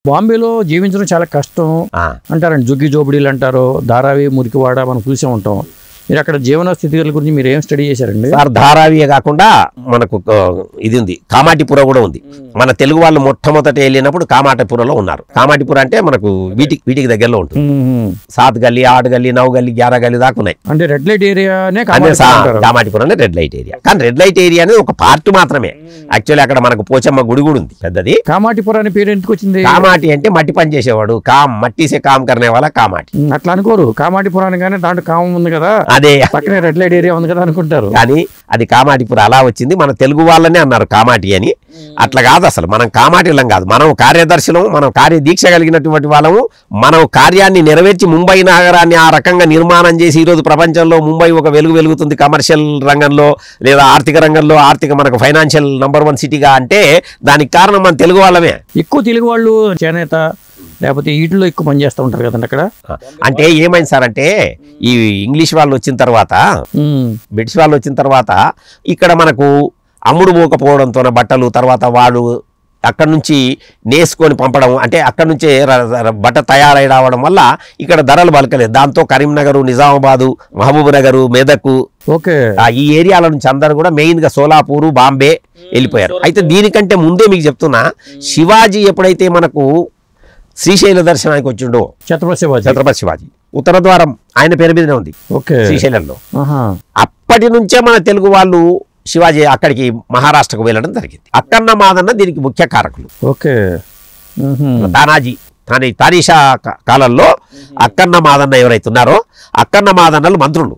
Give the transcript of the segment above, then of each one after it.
బాంబేలో జీవించడం చాలా కష్టం అంటారండి. జుగ్గి జోబుడీలు అంటారు, ధారావి మురికివాడ మనం చూసే ఉంటాం. మీరు అక్కడ జీవన స్థితిగతుల గురించి మీరు ఏం స్టడీ చేశారండి? సార్ ధారావియే కాకుండా మనకు ఇది ఉంది, కామాటిపుర కూడా ఉంది. మన తెలుగు వాళ్ళు మొట్టమొదట వెళ్ళినప్పుడు కామాటిపురలో ఉన్నారు. కామాటిపుర అంటే మనకు వీటికి దగ్గరలో ఉంటుంది. 7 గల్లీ 8 గల్లీ 9 గల్లీ 11 గల్లీ దాకా ఉన్నాయి. అంటే రెడ్ లైట్ ఏరియానే కామాటిపురం అంటే రెడ్ లైట్ ఏరియా. కానీ రెడ్ లైట్ ఏరియా అనేది ఒక పార్ట్ మాత్రమే. యాక్చువల్లీ అక్కడ మనకు పోచమ్మ గుడి కూడా ఉంది పెద్దది. కామాటిపురం అనే పేరు ఎందుకు వచ్చింది? కామాటి అంటే మట్టి పని చేసేవాడు, మట్టిసే కామ్ కర్నే వాళ్ళ కామాటి. అట్లా అనుకోరు, కామాటిపురాన్ని కానీ దాంట్లో కామం ఉంది కదా, అదే పక్కనే రెడ్ లైట్ ఏరియా ఉంది కదా అనుకుంటారు. కానీ అది కామాటిపురం అలా వచ్చింది. మన తెలుగు వాళ్ళనే అన్నారు కామాటి అని. అట్లా కాదు, అసలు మనం కామాటిలం కాదు, మనం కార్యదర్శులం, మనం కార్యదీక్ష కలిగినటువంటి వాళ్ళము. మనం కార్యాన్ని నెరవేర్చి ముంబై నగరాన్ని ఆ రకంగా నిర్మాణం చేసి ఈరోజు ప్రపంచంలో ముంబై ఒక వెలుగుతుంది కమర్షియల్ రంగంలో లేదా ఆర్థిక రంగంలో. మనకు ఫైనాన్షియల్ నంబర్ 1 సిటీగా అంటే దానికి కారణం మన తెలుగు వాళ్ళమే. ఎక్కువ తెలుగు వాళ్ళు చేనేత లేకపోతే వీటిలో ఎక్కువ పని చేస్తూ ఉంటారు కదండి అక్కడ. అంటే ఏమైంది సార్ అంటే ఈ ఇంగ్లీష్ వాళ్ళు వచ్చిన తర్వాత, బ్రిటిష్ వాళ్ళు వచ్చిన తర్వాత ఇక్కడ మనకు అమ్ముడు పోకపోవడంతో బట్టలు, తర్వాత వాడు అక్కడి నుంచి నేసుకొని పంపడం, అంటే అక్కడి నుంచే బట్ట తయారై రావడం వల్ల ఇక్కడ ధరలు బలకలేదు. దాంతో కరీంనగర్, నిజామాబాదు, మహబూబ్ నగర్, మెదక్, ఈ ఏరియాల నుంచి అందరూ కూడా మెయిన్ గా సోలాపూర్, బాంబే వెళ్ళిపోయారు. అయితే దీనికంటే ముందే మీకు చెప్తున్నా, శివాజీ ఎప్పుడైతే మనకు శ్రీశైల దర్శనానికి వచ్చిండో, ఛత్రపతి శివాజీ ఉత్తర ద్వారం ఆయన పేరు మీదనే ఉంది శ్రీశైలంలో. అప్పటి నుంచే మన తెలుగు వాళ్ళు శివాజీ అక్కడికి మహారాష్ట్రకు వెళ్ళడం జరిగింది. అక్కన్న మాదన్న దీనికి ముఖ్య కారకులు. తానీషా కాలంలో అక్కన్న మాదన్న ఎవరైతే ఉన్నారో అక్కన్న మాదన్నలు మంత్రులు,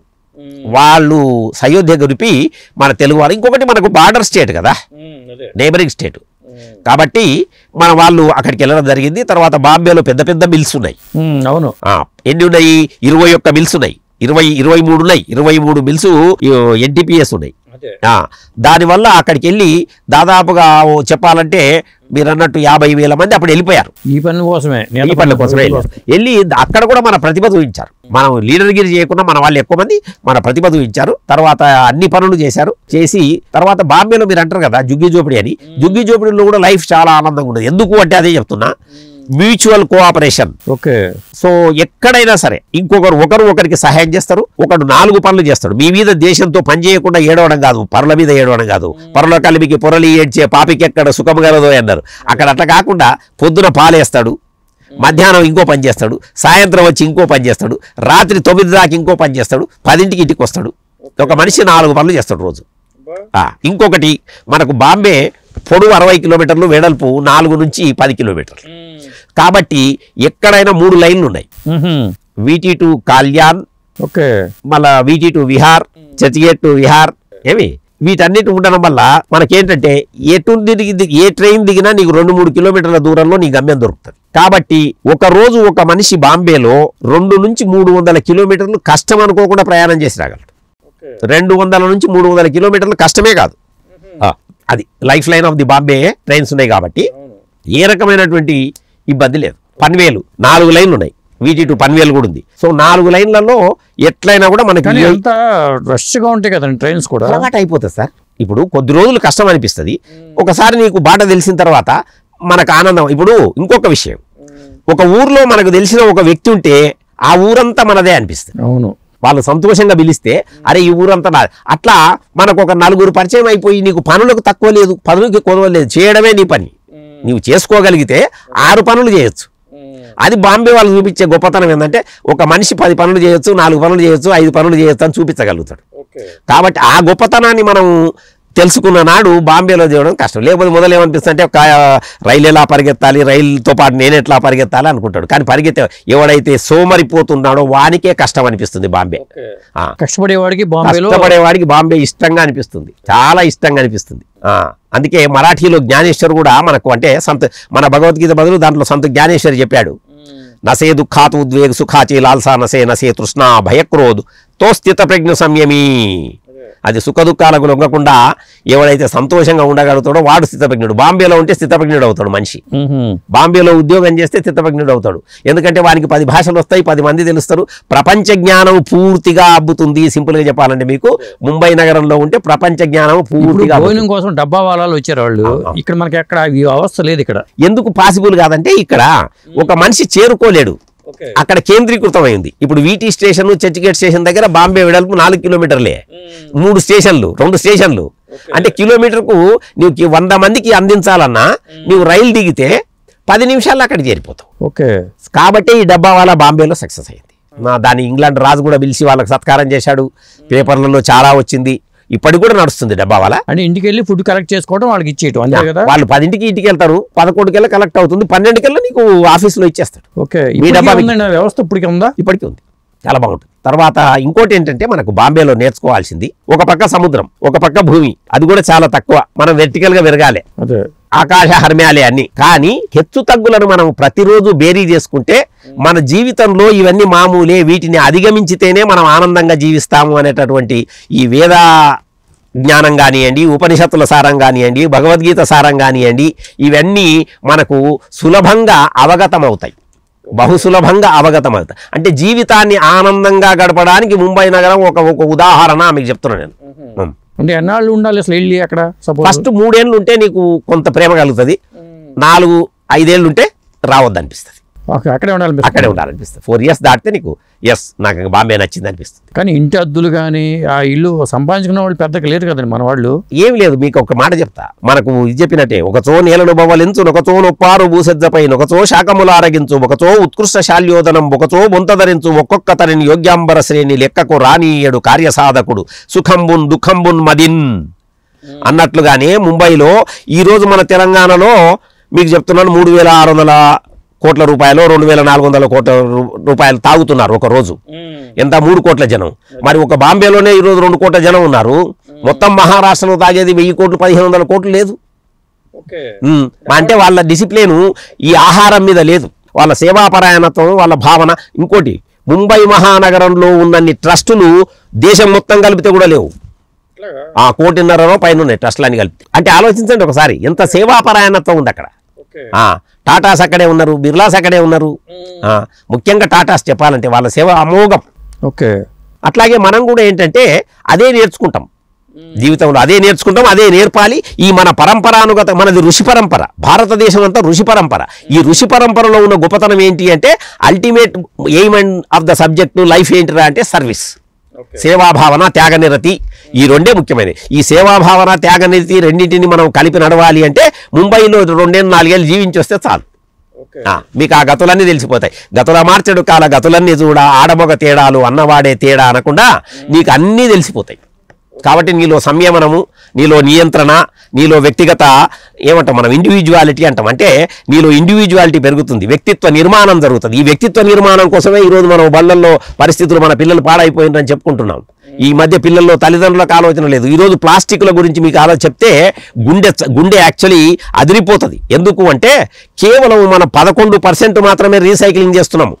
వాళ్ళు సయోధ్య గురిపి మన తెలుగు వాళ్ళు. ఇంకొకటి మనకు బార్డర్ స్టేట్ కదా, నైబరింగ్ స్టేట్ కాబట్టి మన వాళ్ళు అక్కడికి వెళ్ళడం జరిగింది. తర్వాత బాంబేలో పెద్ద మిల్స్ ఉన్నాయి. అవును, ఎన్ని ఉన్నాయి? 21 మిల్స్ ఉన్నాయి, 23 ఉన్నాయి. 23 మిల్స్ NTPS ఉన్నాయి. దానివల్ల అక్కడికి వెళ్ళి దాదాపుగా చెప్పాలంటే మీరు అన్నట్టు 50,000 మంది అప్పుడు వెళ్ళిపోయారు. ఈ పనుల కోసమే వెళ్ళి అక్కడ కూడా మన ప్రతిభ చూపించారు. మనం లీడర్గిరి చేయకుండా మన వాళ్ళు ఎక్కువ మంది మన ప్రతిభ చూపించారు. తర్వాత అన్ని పనులు చేసి తర్వాత బాంబేలో మీరు అంటారు కదా జుగ్గి జోపిడి అని, జుగ్గి జోపిడిలో కూడా లైఫ్ చాలా ఆనందంగా ఉండదు. ఎందుకు అంటే అదే చెప్తున్నా, మ్యూచువల్ కోఆపరేషన్. సో ఎక్కడైనా సరే ఒకరు ఒకరికి సహాయం చేస్తారు. ఒకడు 4 పనులు చేస్తాడు. మీ మీద దేశంతో పని చేయకుండా ఏడవడం కాదు, పరుల మీద ఏడవడం కాదు. పరుల కలిమికి పొరలి ఏడ్చే పాపికి ఎక్కడ సుఖం కలదో అన్నారు. అక్కడ అట్లా కాకుండా పొద్దున పాలేస్తాడు, మధ్యాహ్నం ఇంకో పని చేస్తాడు, సాయంత్రం వచ్చి ఇంకో పని చేస్తాడు, రాత్రి 9 దాకా ఇంకో పని చేస్తాడు, 10ంటికి ఇంటికి వస్తాడు. ఒక మనిషి 4 పనులు చేస్తాడు రోజు. ఇంకొకటి మనకు బాంబే పొడవు 60 కిలోమీటర్లు, వెడల్పు 4 నుంచి 10 కిలోమీటర్లు. కాబట్టి ఎక్కడైనా 3 లైన్లు ఉన్నాయి. VT to కళ్యాణ్, మళ్ళా VT to Vihar, Churchgate to Vihar. వీటన్నిటి ఉండడం వల్ల మనకేంటంటే ఏ ట్రైన్ దిగినా నీకు 2-3 కిలోమీటర్ల దూరంలో నీ గమ్యం దొరుకుతుంది. కాబట్టి ఒక రోజు ఒక మనిషి బాంబేలో 200 నుంచి 300 కిలోమీటర్లు కష్టం అనుకోకుండా ప్రయాణం చేసి రాగలరు. 200 నుంచి 300 కిలోమీటర్లు కష్టమే కాదు. అది life line of the Bombay trains ఉన్నాయి కాబట్టి ఏ రకమైనటువంటి ఇబ్బంది లేదు. పన్వేలు 4 లైన్లు ఉన్నాయి, VT to పన్వేలు కూడా ఉంది. సో 4 లైన్లలో ఎట్లయినా కూడా మనకి రష్గా ఉంటాయి కదండి ట్రైన్స్ కూడా, అలవాటు అయిపోతుంది సార్. ఇప్పుడు కొద్ది రోజులు కష్టం అనిపిస్తుంది, ఒకసారి నీకు బాట తెలిసిన తర్వాత మనకు ఆనందం. ఇప్పుడు ఇంకొక విషయం, ఒక ఊర్లో మనకు తెలిసిన ఒక వ్యక్తి ఉంటే ఆ ఊరంతా మనదే అనిపిస్తుంది. అవును, వాళ్ళు సంతోషంగా పిలిస్తే అరే ఈ ఊరంతా నాది. అట్లా మనకు ఒక 4 పరిచయం అయిపోయి నీకు పనులకు తక్కువ లేదు, పనులకి కొదవ లేదు, చేయడమే నీ పని. నీవు చేసుకోగలిగితే 6 పనులు చేయొచ్చు. అది బాంబే వాళ్ళు చూపించే గొప్పతనం ఏంటంటే ఒక మనిషి 10 పనులు చేయొచ్చు, 4 పనులు చేయొచ్చు, 5 పనులు చేయొచ్చు అని చూపించగలుగుతాడు. కాబట్టి ఆ గొప్పతనాన్ని మనం తెలుసుకున్న నాడు బాంబేలో చేయడం కష్టం. లేకపోతే మొదలు ఏమనిపిస్తుంది అంటే రైలు ఎలా పరిగెత్తాలి, రైలుతో పాటు నేను ఎట్లా పరిగెత్తాలి అనుకుంటాడు. కానీ ఎవడైతే సోమరిపోతున్నాడో వానికే కష్టం అనిపిస్తుంది బాంబే. కష్టపడేవాడికి బాంబే ఇష్టంగా అనిపిస్తుంది, చాలా ఇష్టంగా అనిపిస్తుంది. అందుకే మరాఠీలో జ్ఞానేశ్వర్ కూడా మనకు అంటే మన భగవద్గీత బదులు దాంట్లో సంత జ్ఞానేశ్వరి చెప్పాడు, నసే దుఃఖాత్ ఉద్వేగ సుఖాచి లాల్సా నసే తృష్ణ భయక్రోధ్ తో స్థిత ప్రజ్ఞ సంయమీ. అది సుఖదుఖాలకు లొంగకుండా ఎవడైతే సంతోషంగా ఉండగలుగుతాడో వాడు స్థితప్రజ్ఞుడు. బాంబేలో ఉంటే స్థితప్రజ్ఞుడు అవుతాడు మనిషి. బాంబేలో ఉద్యోగం చేస్తే స్థితప్రజ్ఞుడు అవుతాడు. ఎందుకంటే వానికి 10 భాషలు వస్తాయి, 10 మంది తెలుస్తారు, ప్రపంచ జ్ఞానం పూర్తిగా అబ్బుతుంది. సింపుల్ గా చెప్పాలంటే మీకు ముంబై నగరంలో ఉంటే ప్రపంచ జ్ఞానం పూర్తిగా. భోజనం కోసం డబ్బా వాళ్ళలో వచ్చారు వాళ్ళు. ఇక్కడ మనకి ఎక్కడ ఈ అవస్థ లేదు. ఇక్కడ ఎందుకు పాసిబుల్ కాదంటే ఇక్కడ ఒక మనిషి చేరుకోలేడు, అక్కడ కేంద్రీకృతమైంది. ఇప్పుడు వీటీ స్టేషన్, చర్చిగేట్ స్టేషన్ దగ్గర బాంబే వెడల్పు 4 కిలోమీటర్లే, 3 స్టేషన్లు, 2 స్టేషన్లు. అంటే కిలోమీటర్కు నువ్వు 100 మందికి అందించాలన్నా నువ్వు రైలు దిగితే 10 నిమిషాల్లో అక్కడ చేరిపోతావు. ఓకే. కాబట్టి ఈ డబ్బా వాళ్ళ బాంబేలో సక్సెస్ అయింది. దాన్ని ఇంగ్లాండ్ రాజు కూడా పిలిచి వాళ్ళకి సత్కారం చేశాడు, పేపర్లలో చాలా వచ్చింది. ఇప్పటికి కూడా నడుస్తుంది డబ్బా వాళ్ళ. అంటే ఇంటికి వెళ్ళి ఫుడ్ కలెక్ట్ చేసుకోవడం, వాళ్ళకి ఇచ్చేయటం అంతే కదా. వాళ్ళు 10కి ఇంటికి వెళ్తారు, 11 కలెక్ట్ అవుతుంది, 12 నీకు ఆఫీస్లో ఇచ్చేస్తాడు. ఓకే. మీ డబ్బా వ్యవస్థ ఇప్పటికీ ఉందా? ఇప్పటికీ ఉంది, చాలా బాగుంటుంది. తర్వాత ఇంకోటి ఏంటంటే మనకు బాంబేలో నేర్చుకోవాల్సింది, ఒక పక్క సముద్రం, ఒక పక్క భూమి, అది కూడా చాలా తక్కువ. మనం వెర్టికల్ గా పెరగాలి, ఆకాశ హర్మ్యాలే అన్ని. కానీ హెచ్చు తగ్గులను మనం ప్రతిరోజు బేరీ చేసుకుంటే మన జీవితంలో ఇవన్నీ మామూలే, వీటిని అధిగమించితేనే మనం ఆనందంగా జీవిస్తాము అనేటటువంటి ఈ వేద జ్ఞానం కానివ్వండి, ఉపనిషత్తుల సారం కానివ్వండి, భగవద్గీత సారం కానివ్వండి, ఇవన్నీ మనకు సులభంగా అవగతం అవుతాయి, బహుసులభంగా అవగతం అవుతాయి. అంటే జీవితాన్ని ఆనందంగా గడపడానికి ముంబై నగరం ఒక ఉదాహరణ మీకు చెప్తున్నాను నేను. అంటే ఎన్నాళ్ళు ఉండాలి అసలు వెళ్ళి అక్కడ? ఫస్ట్ 3 ఏళ్ళు ఉంటే నీకు కొంత ప్రేమ కలుగుతుంది, 4-5 ఏళ్ళు ఉంటే రావద్దనిపిస్తుంది, అక్కడే ఉండాలనిపిస్తుంది. 4 years దాటితే నీకు నాకు బాంబే నచ్చింది అనిపిస్తుంది. కానీ ఇంటి అద్దులు కానీ ఆ ఇల్లు సంపాదించుకున్న వాళ్ళు పెద్దగా లేరు కదండి మన వాళ్ళు. ఏం లేదు, మీకు ఒక మాట చెప్తా, మనకు ఇది చెప్పినట్టే, ఒకచో నేలను బవ్వలించు, ఒకచో నొప్పారు భూసెజ్జపై, ఒకచో శాఖములు ఆరగించు, ఒకచో ఉత్కృష్ట శాల్యోదనం, ఒకచో బొంతధరించు, ఒక్కొక్క తరిని యోగ్యాంబర శ్రేణి లెక్కకు రానీయడు కార్యసాధకుడు సుఖంబున్ దుఃఖంబున్ మదిన్ అన్నట్లుగానే ముంబైలో ఈరోజు మన తెలంగాణలో మీకు చెప్తున్నాను 3,600 కోట్ల రూపాయలు, 2,400 కోట్ల రూపాయలు తాగుతున్నారు ఒక రోజు. ఎంత? 3 కోట్ల జనం. మరి ఒక బాంబేలోనే ఈరోజు 2 కోట్ల జనం ఉన్నారు. మొత్తం మహారాష్ట్రలో తాగేది 1000 కోట్లు, 1,500 కోట్లు లేదు. అంటే వాళ్ళ డిసిప్లిన్ ఈ ఆహారం మీద లేదు, వాళ్ళ సేవాపరాయణత్వం, వాళ్ళ భావన. ఇంకోటి, ముంబై మహానగరంలో ఉన్నన్ని ట్రస్టులు దేశం మొత్తం కలిపితే కూడా లేవు. 1.5 కోటి పైన ఉన్నాయి ట్రస్టులన్నీ కలిపి. అంటే ఆలోచించండి ఒకసారి, ఎంత సేవాపరాయణత్వం ఉంది అక్కడ. టాటాస్ అక్కడే ఉన్నారు, బిర్లాస్ అక్కడే ఉన్నారు. ముఖ్యంగా టాటాస్ చెప్పాలంటే వాళ్ళ సేవ అమోఘం. ఓకే. అట్లాగే మనం కూడా ఏంటంటే అదే నేర్చుకుంటాం జీవితంలో, అదే నేర్చుకుంటాం, అదే నేర్పాలి. ఈ మన పరంపరానుగత, మనది ఋషి పరంపర, భారతదేశం అంతా ఋషి పరంపర. ఈ ఋషి పరంపరలో ఉన్న గొప్పతనం ఏంటి అంటే ultimate aim of the subject life ఏంటిరా అంటే సర్వీస్, సేవాభావన, త్యాగనిరతి. ఈ 2 ముఖ్యమైనవి. ఈ సేవాభావన, త్యాగనిరతి రెండింటిని మనం కలిపి నడవాలి అంటే ముంబైలో 2-4 ఏళ్ళు జీవించి వస్తే చాలు. మీకు ఆ గతులన్నీ తెలిసిపోతాయి. గతుల మార్చడు కాల గతులన్నీ చూడ, ఆడమొగ తేడాలు అన్నవాడే తేడా అనకుండా నీకు అన్నీ తెలిసిపోతాయి. కాబట్టి నీలో సంయమనము, నీలో నియంత్రణ, నీలో వ్యక్తిగత ఏమంటాం మనం ఇండివిజువాలిటీ అంటాం. అంటే నీలో ఇండివిజువాలిటీ పెరుగుతుంది, వ్యక్తిత్వ నిర్మాణం జరుగుతుంది. ఈ వ్యక్తిత్వ నిర్మాణం కోసమే ఈరోజు మనం బళ్ళల్లో పరిస్థితులు, మన పిల్లలు పాడైపోయిందని చెప్పుకుంటున్నాం. ఈ మధ్య పిల్లల్లో తల్లిదండ్రులకు ఆలోచన లేదు. ఈరోజు ప్లాస్టిక్ల గురించి మీకు చెప్తే గుండె యాక్చువల్లీ అదిరిపోతుంది. ఎందుకు అంటే కేవలం మనం 11% మాత్రమే రీసైక్లింగ్ చేస్తున్నాము.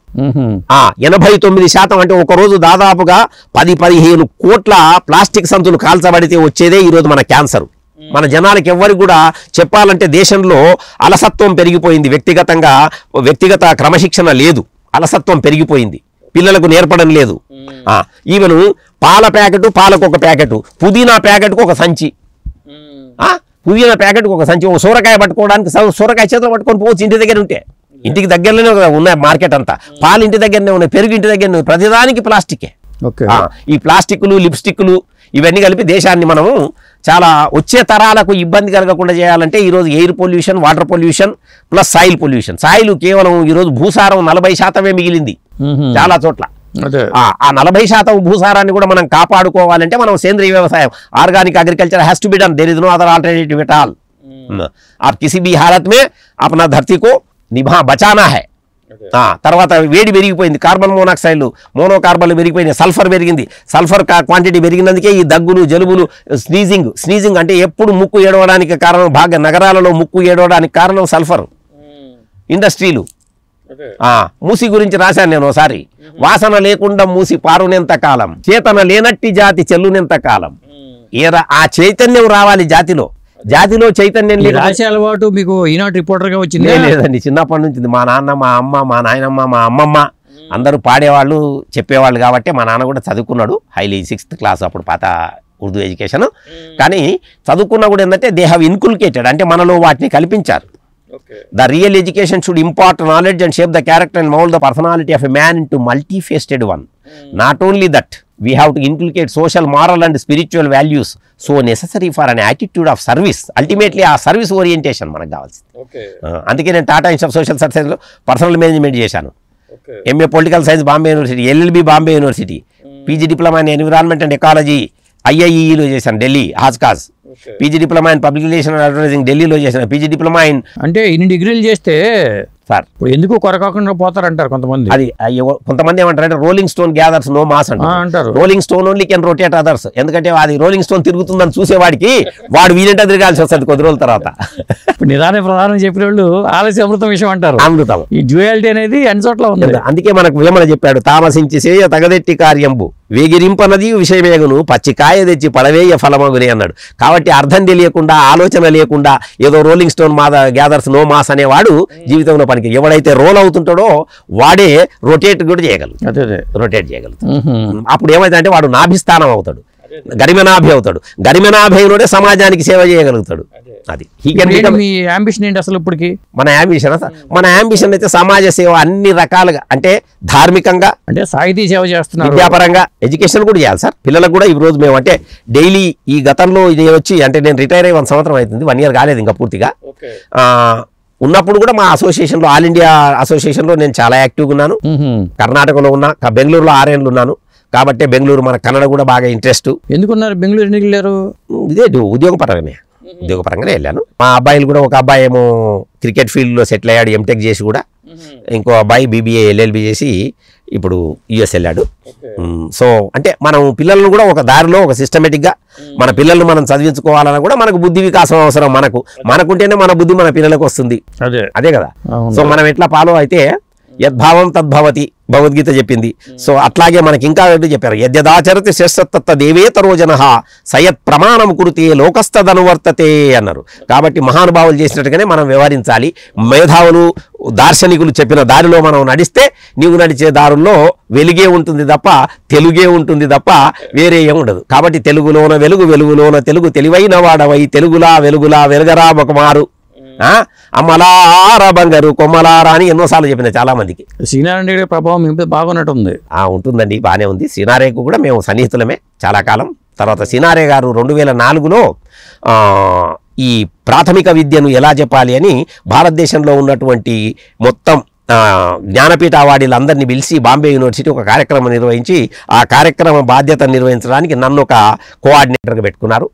89% అంటే ఒక రోజు దాదాపుగా 10-15 కోట్ల ప్లాస్టిక్ సంచులు కాల్చబడితే వచ్చేదే ఈరోజు మన క్యాన్సర్. మన జనాలకి ఎవ్వరికి కూడా చెప్పాలంటే దేశంలో అలసత్వం పెరిగిపోయింది. వ్యక్తిగత క్రమశిక్షణ లేదు, అలసత్వం పెరిగిపోయింది, పిల్లలకు నేర్పడం లేదు. ఈవెన్ పాల ప్యాకెట్, పాలకు ఒక ప్యాకెట్, పుదీనా ప్యాకెట్కు ఒక సంచి, పుదీనా ప్యాకెట్కు ఒక సంచి, ఒక సొరకాయ పట్టుకోవడానికి సొరకాయ చేతిలో పట్టుకొని పోవచ్చు ఇంటి దగ్గర ఉంటే. ఇంటికి దగ్గరలోనే ఉన్నాయి మార్కెట్ అంతా, పాలు ఇంటి దగ్గరనే ఉన్నాయి, పెరుగు ఇంటి దగ్గరనే ఉన్నాయి, ప్రతిదానికి ప్లాస్టికే. ఈ ప్లాస్టిక్లు, లిప్స్టిక్లు ఇవన్నీ కలిపి దేశాన్ని మనము చాలా వచ్చే తరాలకు ఇబ్బంది కలగకుండా చేయాలంటే ఈరోజు air pollution, water pollution plus soil pollution. Soil కేవలం ఈరోజు భూసారం 40% మిగిలింది చాలా చోట్ల. ఆ 40% భూసారాన్ని కూడా మనం కాపాడుకోవాలంటే మనం సేంద్రీయ వ్యవసాయం, organic agriculture has to be done. There is no other alternative at all. आप किसी भी हालत में अपना धरती को बचाना है. తర్వాత వేడి పెరిగిపోయింది, కార్బన్ మోనాక్సైడ్లు, మోనోకార్బన్లు పెరిగిపోయినాయి, సల్ఫర్ పెరిగింది. సల్ఫర్ క్వాంటిటీ పెరిగినందుకే ఈ దగ్గులు, జలుబులు, స్నీజింగ్ అంటే ఎప్పుడు ముక్కు ఏడవడానికి కారణం, భాగ నగరాలలో ముక్కు ఏడవడానికి కారణం సల్ఫర్. ఇండస్ట్రీలు. మూసి గురించి రాశాను నేను ఒకసారి, వాసన లేకుండా మూసి పారునెంత కాలం, చేతన లేనట్టి జాతి చెల్లునెంత కాలం. ఆ చైతన్యం రావాలి జాతిలో చైతన్యం లేదు. రాసే అలవాటు మీకు ఈనాటి రిపోర్టర్గా వచ్చింది? లేదండి, చిన్నప్పటి నుంచి మా నాన్న, మా అమ్మ, మా నాయనమ్మ, మా అమ్మమ్మ అందరూ పాడేవాళ్ళు, చెప్పేవాళ్ళు. కాబట్టి మా నాన్న కూడా చదువుకున్నాడు హైలీ 6th క్లాస్ అప్పుడు, పాత ఉర్దూ ఎడ్యుకేషన్. కానీ చదువుకున్నా కూడా ఏంటంటే దే హ్యావ్ ఇన్కుల్కేటెడ్, అంటే మనలో వాటిని కల్పించారు. The real education should impart knowledge and shape the character and mold the personality of a man into multifaceted one. Not only that, we have to inculcate social, moral and spiritual values so necessary for an attitude of service. Ultimately ఆ service orientation మనకు కావాల్సింది. అందుకే నేను Tata institute of social సర్వీసెస్లో personal management చేశాను. MA political science Bombay university, LLB Bombay university, PG diploma in environment and ecology ఐఐఈలో చేశాను Delhi Hauz Khas, PG diploma in public relation and advertising ఢిల్లీలో చేశాను, పీజీ డిప్లొమా ఇన్. అంటే ఇన్ని డిగ్రీలు చేస్తే సార్ ఇప్పుడు ఎందుకు కొరకాకుండా పోతారంటారు కొంతమంది. అది కొంతమంది ఏమంటారు అంటే rolling stone gathers no moss అంటారు. Rolling stone only can rotate others. ఎందుకంటే అది రోలింగ్ స్టోన్ తిరుగుతుందని చూసేవాడికి వాడు వీలంటే తిరగాల్సి వస్తుంది కొద్ది రోజుల తర్వాత. ఇప్పుడు నిదాన ప్రధానం చెప్పిన వాళ్ళు ఆలస్య అమృతం విషయం అంటారు. అమృతం ఈ డ్యూయాలిటీ అనేది అన్ని చోట్ల ఉంది. అందుకే మనకు వేమన చెప్పాడు, తామసించి సేయ తగదెట్టి కార్యంబు వేగిరింపనది విషయమేగును పచ్చి కాయ తెచ్చి పడవేయ ఫలమగుని అన్నాడు. కాబట్టి అర్థం తెలియకుండా, ఆలోచన లేకుండా ఏదో rolling stone gathers no moss అనేవాడు జీవితంలో పనికి. ఎవడైతే రోల్ అవుతుంటాడో వాడే రొటేట్ కూడా చేయగలుగుతాడు, రొటేట్ చేయగలుగుతాడు. అప్పుడు ఏమైందంటే వాడు నాభిస్థానం అవుతాడు, గరిమనాభి అవుతాడు. గరిమనాభిలోనే సమాజానికి సేవ చేయగలుగుతాడు. అది మీ అంబిషన్ ఏంటి అసలు ఇప్పటికి? మన అంబిషన్ అయితే సమాజ సేవ అన్ని రకాలుగా, అంటే ధార్మికంగా, అంటే సాహితీ సేవ చేస్తున్నారు, విద్యాపరంగా, ఎడ్యుకేషన్ కూడా చేయాలి సార్. పిల్లలకు కూడా ఈ రోజు మేము అంటే డైలీ ఈ గతంలో ఇది వచ్చి అంటే నేను రిటైర్ అయ్యి 1 సంవత్సరం అవుతుంది, 1 year కాలేదు ఇంకా పూర్తిగా. ఉన్నప్పుడు కూడా మా అసోసియేషన్లో, ఆల్ ఇండియా అసోసియేషన్లో నేను చాలా యాక్టివ్గా ఉన్నాను. కర్ణాటకలో ఉన్నా, బెంగళూరులో 6 ఏళ్ళు ఉన్నాను. కాబట్టి బెంగళూరు, మన కన్నడ కూడా బాగా ఇంట్రెస్ట్. ఎందుకున్నారు బెంగళూరు? ఎందుకు వెళ్ళారు? ఇదే ఉద్యోగపరంగానే వెళ్ళాను. మా అబ్బాయిలు కూడా, ఒక అబ్బాయి ఏమో క్రికెట్ ఫీల్డ్లో సెటిల్ అయ్యాడు, ఎంటెక్ చేసి కూడా. ఇంకో అబ్బాయి బీబీఏ ఎల్ఎల్బి చేసి ఇప్పుడు యుఎస్ వెళ్ళాడు. సో అంటే మనం పిల్లలను కూడా ఒక దారిలో, ఒక సిస్టమేటిక్గా మన పిల్లలను మనం చదివించుకోవాలన్నా కూడా మనకు బుద్ధి వికాసం అవసరం. మనకుంటేనే మన బుద్ధి మన పిల్లలకు వస్తుంది. అదే కదా. సో మనం ఎట్లా ఫాలో అయితే యద్భావం తద్భవతి భగవద్గీత చెప్పింది. సో అట్లాగే మనకి ఇంకా చెప్పారు, యద్యదాచరతి శ్రేష్టతత్వ దేవేతరో జనః సయత్ ప్రమాణం కురితే లోకస్తదనువర్తతే అన్నారు. కాబట్టి మహానుభావులు చేసినట్టుగానే మనం వ్యవహరించాలి. మేధావులు, దార్శనికులు చెప్పిన దారిలో మనం నడిస్తే నీవు నడిచే దారుల్లో వెలుగే ఉంటుంది తప్ప, తెలుగే ఉంటుంది తప్ప వేరే ఏముండదు. కాబట్టి తెలుగులోన వెలుగు, వెలుగులోన తెలుగు, తెలివైన వాడవై తెలుగులా వెలుగులా వెలుగరా ఒకమారు, అమ్మలారా బంగారు కొమ్మలారా అని ఎన్నోసార్లు చెప్పిన చాలా మందికి. శ్రీనారాయణ ప్రభావం బాగున్నట్టుంది. ఉంటుందండి, బాగానే ఉంది. శ్రీనారాయణకు కూడా మేము సన్నిహితులమే చాలా కాలం. తర్వాత శ్రీనారాయణ గారు 2004లో ఈ ప్రాథమిక విద్యను ఎలా చెప్పాలి అని భారతదేశంలో ఉన్నటువంటి మొత్తం జ్ఞానపీఠ అవార్డులందరినీ పిలిచి బాంబే యూనివర్సిటీ ఒక కార్యక్రమం నిర్వహించి, ఆ కార్యక్రమ బాధ్యత నిర్వహించడానికి నన్ను ఒక కోఆర్డినేటర్గా పెట్టుకున్నారు.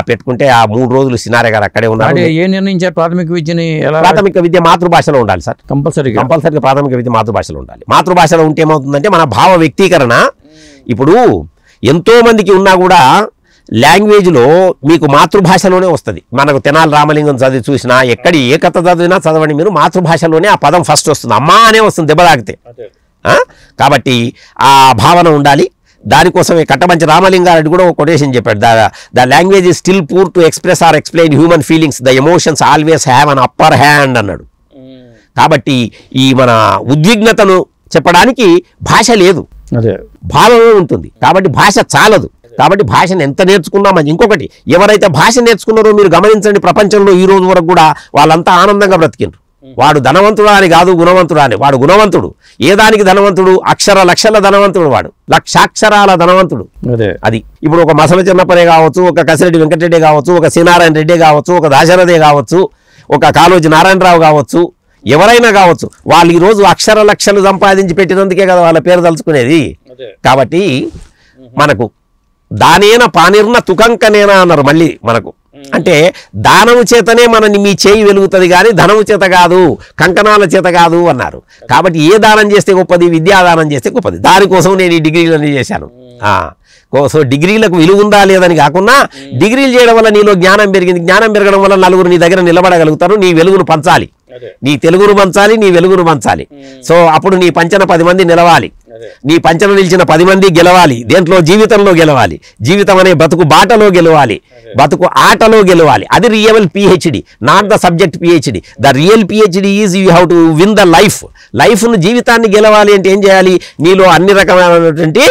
పెట్టుకుంటే ఆ 3 రోజులు సినారే గారు అక్కడే ఉన్నారు. ఏ నిర్ణయించారు ప్రాథమిక విద్యని? ప్రాథమిక విద్య మాతృభాషలో ఉండాలి సార్, కంపల్సరీగా ప్రాథమిక విద్య మాతృభాషలో ఉండాలి. మాతృభాషలో ఉంటే ఏమవుతుందంటే మన భావ వ్యక్తీకరణ, ఇప్పుడు ఎంతో మందికి ఉన్నా కూడా లాంగ్వేజ్లో మీకు మాతృభాషలోనే వస్తుంది. మనకు తెనాలి రామలింగం చదివి చూసినా, ఎక్కడి ఏ కథ చదివినా చదవండి మీరు, మాతృభాషలోనే ఆ పదం ఫస్ట్ వస్తుంది, అమ్మా అనే వస్తుంది దెబ్బ తాకితే. కాబట్టి ఆ భావన ఉండాలి. దానికోసమే కట్టమంచి రామలింగారెడ్డి కూడా ఒక కొటేషన్ చెప్పాడు, the language is still poor to express or explain human feelings, the emotions always have an upper hand అన్నాడు. కాబట్టి ఈ మన ఉద్విగ్నతను చెప్పడానికి భాష లేదు, భావమే ఉంటుంది. కాబట్టి భాష చాలదు. కాబట్టి భాషను ఎంత నేర్చుకున్నా మంచి. ఇంకొకటి, ఎవరైతే భాష నేర్చుకున్నారో మీరు గమనించండి, ప్రపంచంలో ఈ రోజు వరకు కూడా వాళ్ళంతా ఆనందంగా బ్రతికిండ్రు. వాడు ధనవంతుడా అని కాదు, గుణవంతుడా అని. వాడు గుణవంతుడు. ఏ దానికి ధనవంతుడు? లక్షల ధనవంతుడు. వాడు లక్షాక్షరాల ధనవంతుడు. అది ఇప్పుడు ఒక మసల చిన్నప్పనే కావచ్చు, ఒక కసిరెడ్డి వెంకటరెడ్డి కావచ్చు, ఒక శ్రీనారాయణ రెడ్డి కావచ్చు, ఒక దాశరథే కావచ్చు, ఒక కాళోజీ నారాయణరావు కావచ్చు, ఎవరైనా కావచ్చు, వాళ్ళు ఈరోజు లక్షలు సంపాదించి పెట్టినందుకే కదా వాళ్ళ పేరు తలుచుకునేది. కాబట్టి మనకు దానేన పానిర్న తుకంకనేనా అన్నారు మళ్ళీ మనకు. అంటే దానము చేతనే మీ చేయి వెలుగుతుంది కానీ ధనము చేత కాదు, కంకణాల చేత కాదు అన్నారు. కాబట్టి ఏ దానం చేస్తే గొప్పది? విద్యాదానం చేస్తే గొప్పది. దానికోసం నేను ఈ డిగ్రీలన్నీ చేశాను. సో డిగ్రీలకు విలువ ఉందా లేదని కాకుండా, డిగ్రీలు చేయడం వల్ల నీలో జ్ఞానం పెరిగింది. జ్ఞానం పెరగడం వల్ల నలుగురు నీ దగ్గర నిలబడగలుగుతారు, నీ వెలుగును పంచాలి. నీ తెలుగును పంచాలి, నీ వెలుగును పంచాలి. సో అప్పుడు నీ పంచన 10 మంది నిలవాలి, నీ పంచన నిలిచిన 10 మంది గెలవాలి. దేంట్లో? జీవితంలో గెలవాలి. జీవితం అనే బతుకు బాటలో గెలవాలి, బతుకు ఆటలో గెలవాలి. అది real PhD, not the subject PhD. The real PhD is you have to win the లైఫ్ను జీవితాన్ని గెలవాలి అంటే ఏం చేయాలి? నీలో అన్ని రకమైనటువంటి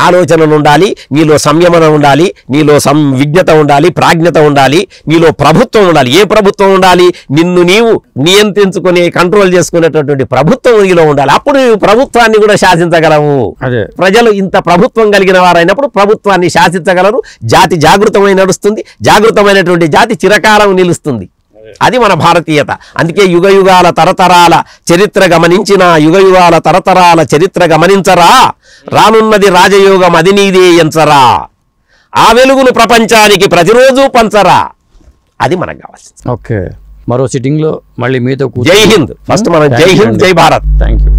ఆలోచనలు ఉండాలి, నీలో సంయమనం ఉండాలి, నీలో విజ్ఞత ఉండాలి, ప్రాజ్ఞత ఉండాలి, నీలో ప్రభుత్వం ఉండాలి. ఏ ప్రభుత్వం ఉండాలి? నిన్ను నీవు నియంత్రించుకుని కంట్రోల్ చేసుకునేటటువంటి ప్రభుత్వం నీలో ఉండాలి. అప్పుడు నీవు ప్రభుత్వాన్ని కూడా శాసించగలవు. ప్రజలు ఇంత ప్రభుత్వం కలిగిన వారైనప్పుడు ప్రభుత్వాన్ని శాసించగలరు. జాతి జాగృతమై నడుస్తుంది. జాగృతమైనటువంటి జాతి చిరకాలం నిలుస్తుంది. అది మన భారతీయత. అందుకే యుగయుగాల తరతరాల చరిత్ర గమనించిన, యుగయుగాల తరతరాల చరిత్ర గమనించరా, రానున్నది రాజయోగం అది నీదే ఎంచరా, ఆ వెలుగును ప్రపంచానికి ప్రతిరోజు పంచరా. అది మనకు కావాల్సింది. ఓకే, మరో సిట్టింగ్ లో మళ్ళీ మీతో జై హింద్. ఫస్ట్ మనం జై హింద్, జై భారత్. Thank you.